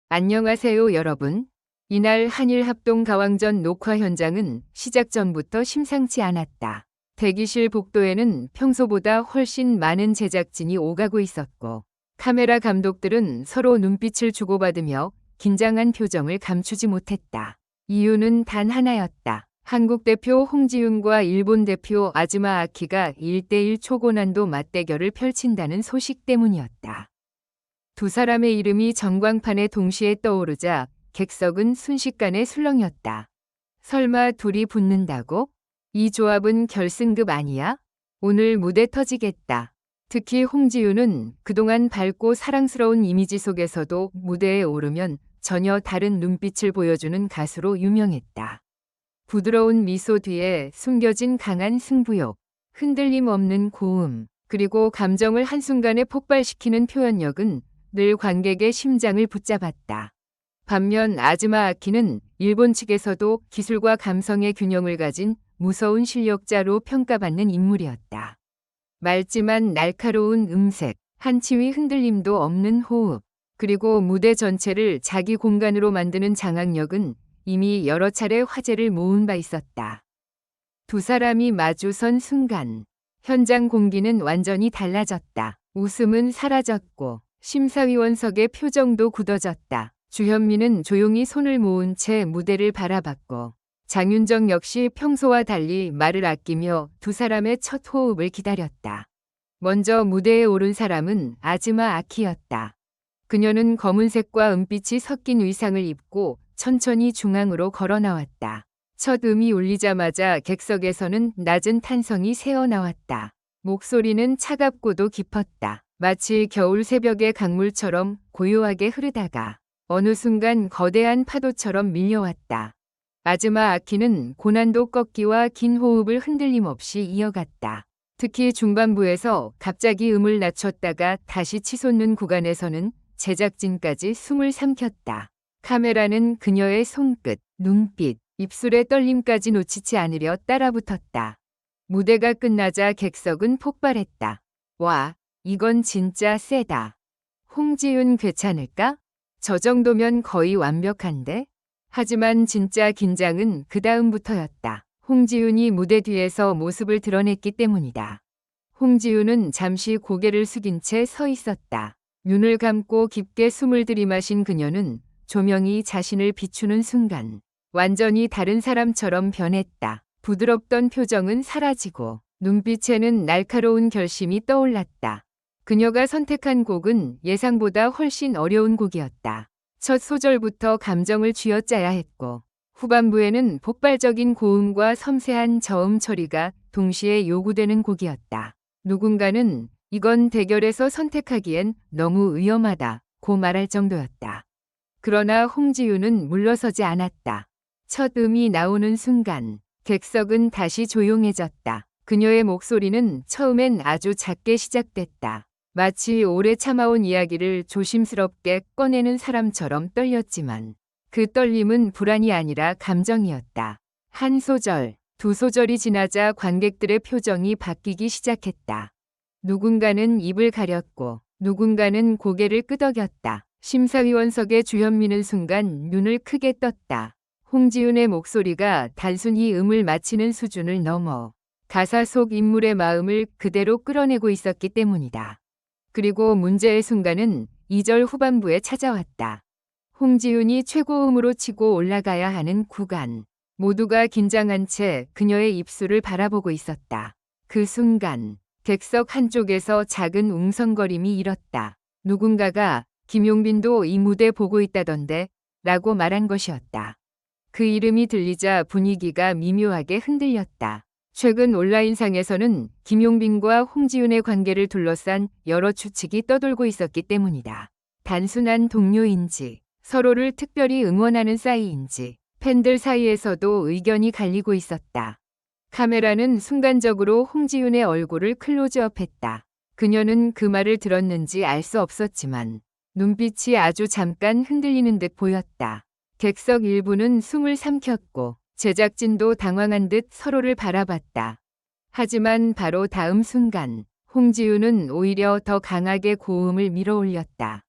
안녕하세요, 여러분. 이날 한일합동 가왕전 녹화 현장은 시작 전부터 심상치 않았다. 대기실 복도에는 평소보다 훨씬 많은 제작진이 오가고 있었고, 카메라 감독들은 서로 눈빛을 주고받으며 긴장한 표정을 감추지 못했다. 이유는 단 하나였다. 한국 대표 홍지윤과 일본 대표 아즈마 아키가 1대1 초고난도 맞대결을 펼친다는 소식 때문이었다. 두 사람의 이름이 전광판에 동시에 떠오르자 객석은 순식간에 술렁였다. 설마 둘이 붙는다고? 이 조합은 결승급 아니야? 오늘 무대 터지겠다. 특히 홍지윤은 그동안 밝고 사랑스러운 이미지 속에서도 무대에 오르면 전혀 다른 눈빛을 보여주는 가수로 유명했다. 부드러운 미소 뒤에 숨겨진 강한 승부욕, 흔들림 없는 고음, 그리고 감정을 한순간에 폭발시키는 표현력은 늘 관객의 심장을 붙잡았다. 반면 아즈마 아키는 일본 측에서도 기술과 감성의 균형을 가진 무서운 실력자로 평가받는 인물이었다. 맑지만 날카로운 음색, 한치위 흔들림도 없는 호흡, 그리고 무대 전체를 자기 공간으로 만드는 장악력은 이미 여러 차례 화제를 모은 바 있었다. 두 사람이 마주선 순간 현장 공기는 완전히 달라졌다. 웃음은 사라졌고 심사위원석의 표정도 굳어졌다. 주현미는 조용히 손을 모은 채 무대를 바라봤고, 장윤정 역시 평소와 달리 말을 아끼며 두 사람의 첫 호흡을 기다렸다. 먼저 무대에 오른 사람은 아즈마 아키였다. 그녀는 검은색과 은빛이 섞인 의상을 입고 천천히 중앙으로 걸어 나왔다. 첫 음이 울리자마자 객석에서는 낮은 탄성이 새어나왔다. 목소리는 차갑고도 깊었다. 마치 겨울 새벽의 강물처럼 고요하게 흐르다가 어느 순간 거대한 파도처럼 밀려왔다. 아즈마 아키는 고난도 꺾기와 긴 호흡을 흔들림 없이 이어갔다. 특히 중반부에서 갑자기 음을 낮췄다가 다시 치솟는 구간에서는 제작진까지 숨을 삼켰다. 카메라는 그녀의 손끝, 눈빛, 입술의 떨림까지 놓치지 않으려 따라붙었다. 무대가 끝나자 객석은 폭발했다. 와, 이건 진짜 세다. 홍지윤 괜찮을까? 저 정도면 거의 완벽한데? 하지만 진짜 긴장은 그 다음부터였다. 홍지윤이 무대 뒤에서 모습을 드러냈기 때문이다. 홍지윤은 잠시 고개를 숙인 채 서 있었다. 눈을 감고 깊게 숨을 들이마신 그녀는 조명이 자신을 비추는 순간 완전히 다른 사람처럼 변했다. 부드럽던 표정은 사라지고 눈빛에는 날카로운 결심이 떠올랐다. 그녀가 선택한 곡은 예상보다 훨씬 어려운 곡이었다. 첫 소절부터 감정을 쥐어짜야 했고, 후반부에는 폭발적인 고음과 섬세한 저음 처리가 동시에 요구되는 곡이었다. 누군가는 이건 대결에서 선택하기엔 너무 위험하다고 말할 정도였다. 그러나 홍지윤은 물러서지 않았다. 첫 음이 나오는 순간 객석은 다시 조용해졌다. 그녀의 목소리는 처음엔 아주 작게 시작됐다. 마치 오래 참아온 이야기를 조심스럽게 꺼내는 사람처럼 떨렸지만 그 떨림은 불안이 아니라 감정이었다. 한 소절, 두 소절이 지나자 관객들의 표정이 바뀌기 시작했다. 누군가는 입을 가렸고 누군가는 고개를 끄덕였다. 심사위원석의 주현미는 순간 눈을 크게 떴다. 홍지윤의 목소리가 단순히 음을 맞히는 수준을 넘어 가사 속 인물의 마음을 그대로 끌어내고 있었기 때문이다. 그리고 문제의 순간은 2절 후반부에 찾아왔다. 홍지윤이 최고음으로 치고 올라가야 하는 구간. 모두가 긴장한 채 그녀의 입술을 바라보고 있었다. 그 순간 객석 한쪽에서 작은 웅성거림이 일었다. 누군가가 김용빈도 이 무대 보고 있다던데 라고 말한 것이었다. 그 이름이 들리자 분위기가 미묘하게 흔들렸다. 최근 온라인상에서는 김용빈과 홍지윤의 관계를 둘러싼 여러 추측이 떠돌고 있었기 때문이다. 단순한 동료인지, 서로를 특별히 응원하는 사이인지, 팬들 사이에서도 의견이 갈리고 있었다. 카메라는 순간적으로 홍지윤의 얼굴을 클로즈업했다. 그녀는 그 말을 들었는지 알 수 없었지만 눈빛이 아주 잠깐 흔들리는 듯 보였다. 객석 일부는 숨을 삼켰고 제작진도 당황한 듯 서로를 바라봤다. 하지만 바로 다음 순간 홍지윤은 오히려 더 강하게 고음을 밀어올렸다.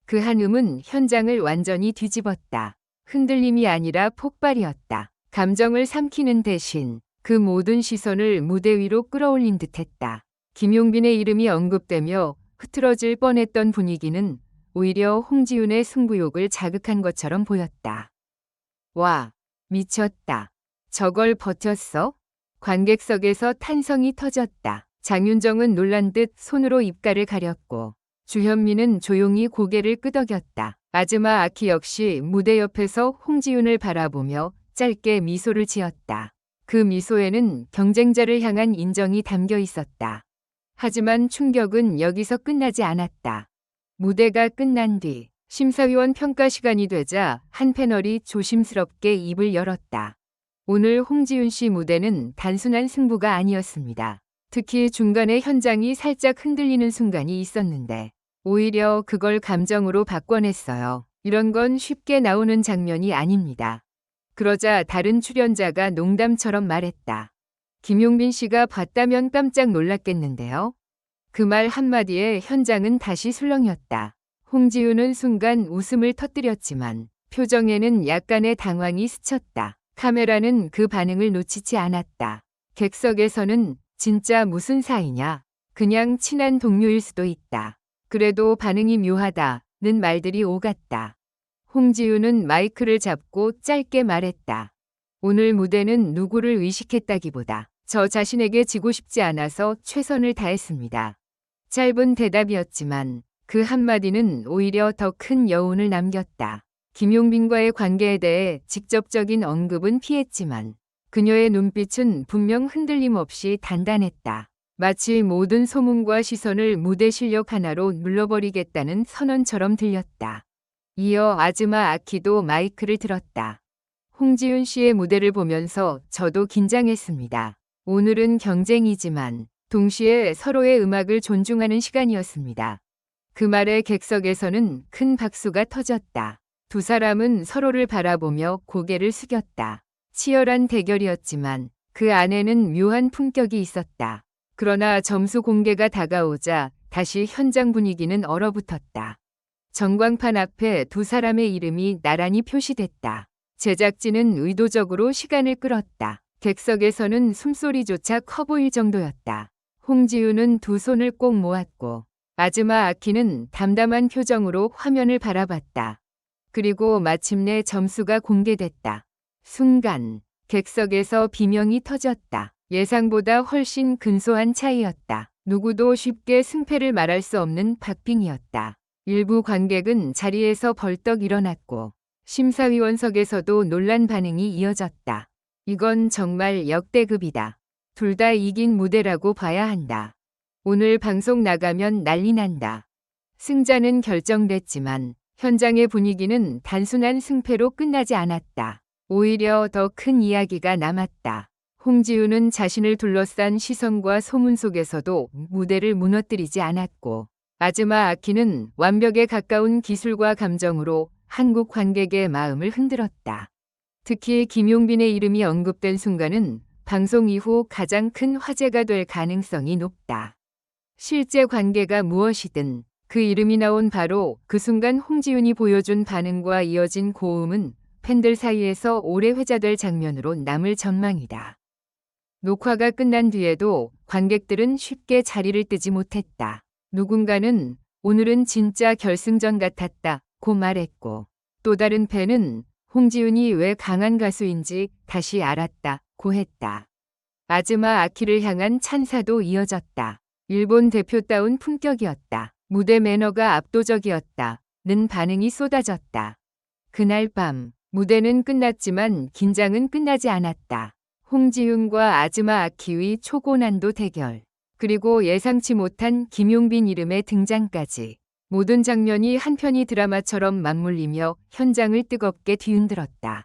그 한음은 현장을 완전히 뒤집었다. 흔들림이 아니라 폭발이었다. 감정을 삼키는 대신 그 모든 시선을 무대 위로 끌어올린 듯했다. 김용빈의 이름이 언급되며 흐트러질 뻔했던 분위기는 오히려 홍지윤의 승부욕을 자극한 것처럼 보였다. 와, 미쳤다. 저걸 버텼어? 관객석에서 탄성이 터졌다. 장윤정은 놀란 듯 손으로 입가를 가렸고 주현미는 조용히 고개를 끄덕였다. 아즈마 아키 역시 무대 옆에서 홍지윤을 바라보며 짧게 미소를 지었다. 그 미소에는 경쟁자를 향한 인정이 담겨 있었다. 하지만 충격은 여기서 끝나지 않았다. 무대가 끝난 뒤 심사위원 평가 시간이 되자 한 패널이 조심스럽게 입을 열었다. 오늘 홍지윤 씨 무대는 단순한 승부가 아니었습니다. 특히 중간에 현장이 살짝 흔들리는 순간이 있었는데 오히려 그걸 감정으로 바꿔냈어요. 이런 건 쉽게 나오는 장면이 아닙니다. 그러자 다른 출연자가 농담처럼 말했다. 김용빈 씨가 봤다면 깜짝 놀랐겠는데요. 그 말 한마디에 현장은 다시 술렁였다. 홍지윤은 순간 웃음을 터뜨렸지만 표정에는 약간의 당황이 스쳤다. 카메라는 그 반응을 놓치지 않았다. 객석에서는 진짜 무슨 사이냐? 그냥 친한 동료일 수도 있다. 그래도 반응이 묘하다는 말들이 오갔다. 홍지윤은 마이크를 잡고 짧게 말했다. 오늘 무대는 누구를 의식했다기보다 저 자신에게 지고 싶지 않아서 최선을 다했습니다. 짧은 대답이었지만 그 한마디는 오히려 더 큰 여운을 남겼다. 김용빈과의 관계에 대해 직접적인 언급은 피했지만 그녀의 눈빛은 분명 흔들림 없이 단단했다. 마치 모든 소문과 시선을 무대 실력 하나로 눌러버리겠다는 선언처럼 들렸다. 이어 아즈마 아키도 마이크를 들었다. 홍지윤 씨의 무대를 보면서 저도 긴장했습니다. 오늘은 경쟁이지만 동시에 서로의 음악을 존중하는 시간이었습니다. 그 말에 객석에서는 큰 박수가 터졌다. 두 사람은 서로를 바라보며 고개를 숙였다. 치열한 대결이었지만 그 안에는 묘한 품격이 있었다. 그러나 점수 공개가 다가오자 다시 현장 분위기는 얼어붙었다. 전광판 앞에 두 사람의 이름이 나란히 표시됐다. 제작진은 의도적으로 시간을 끌었다. 객석에서는 숨소리조차 커 보일 정도였다. 홍지윤은 두 손을 꼭 모았고 아즈마 아키는 담담한 표정으로 화면을 바라봤다. 그리고 마침내 점수가 공개됐다. 순간 객석에서 비명이 터졌다. 예상보다 훨씬 근소한 차이였다. 누구도 쉽게 승패를 말할 수 없는 박빙이었다. 일부 관객은 자리에서 벌떡 일어났고 심사위원석에서도 놀란 반응이 이어졌다. 이건 정말 역대급이다. 둘 다 이긴 무대라고 봐야 한다. 오늘 방송 나가면 난리 난다. 승자는 결정됐지만 현장의 분위기는 단순한 승패로 끝나지 않았다. 오히려 더 큰 이야기가 남았다. 홍지윤은 자신을 둘러싼 시선과 소문 속에서도 무대를 무너뜨리지 않았고 아즈마 아키는 완벽에 가까운 기술과 감정으로 한국 관객의 마음을 흔들었다. 특히 김용빈의 이름이 언급된 순간은 방송 이후 가장 큰 화제가 될 가능성이 높다. 실제 관계가 무엇이든 그 이름이 나온 바로 그 순간 홍지윤이 보여준 반응과 이어진 고음은 팬들 사이에서 오래 회자될 장면으로 남을 전망이다. 녹화가 끝난 뒤에도 관객들은 쉽게 자리를 뜨지 못했다. 누군가는 오늘은 진짜 결승전 같았다고 말했고 또 다른 팬은 홍지윤이 왜 강한 가수인지 다시 알았다고 했다. 아즈마 아키를 향한 찬사도 이어졌다. 일본 대표다운 품격이었다. 무대 매너가 압도적이었다는 반응이 쏟아졌다. 그날 밤 무대는 끝났지만 긴장은 끝나지 않았다. 홍지윤과 아즈마 아키의 초고난도 대결, 그리고 예상치 못한 김용빈 이름의 등장까지 모든 장면이 한 편의 드라마처럼 맞물리며 현장을 뜨겁게 뒤흔들었다.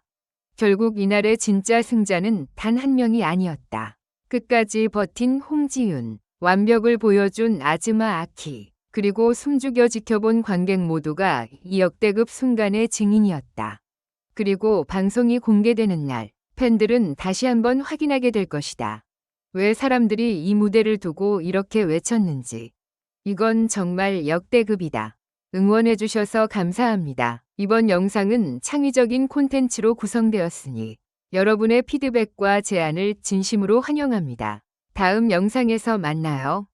결국 이날의 진짜 승자는 단 한 명이 아니었다. 끝까지 버틴 홍지윤, 완벽을 보여준 아즈마 아키, 그리고 숨죽여 지켜본 관객 모두가 이 역대급 순간의 증인이었다. 그리고 방송이 공개되는 날, 팬들은 다시 한번 확인하게 될 것이다. 왜 사람들이 이 무대를 두고 이렇게 외쳤는지. 이건 정말 역대급이다. 응원해주셔서 감사합니다. 이번 영상은 창의적인 콘텐츠로 구성되었으니 여러분의 피드백과 제안을 진심으로 환영합니다. 다음 영상에서 만나요.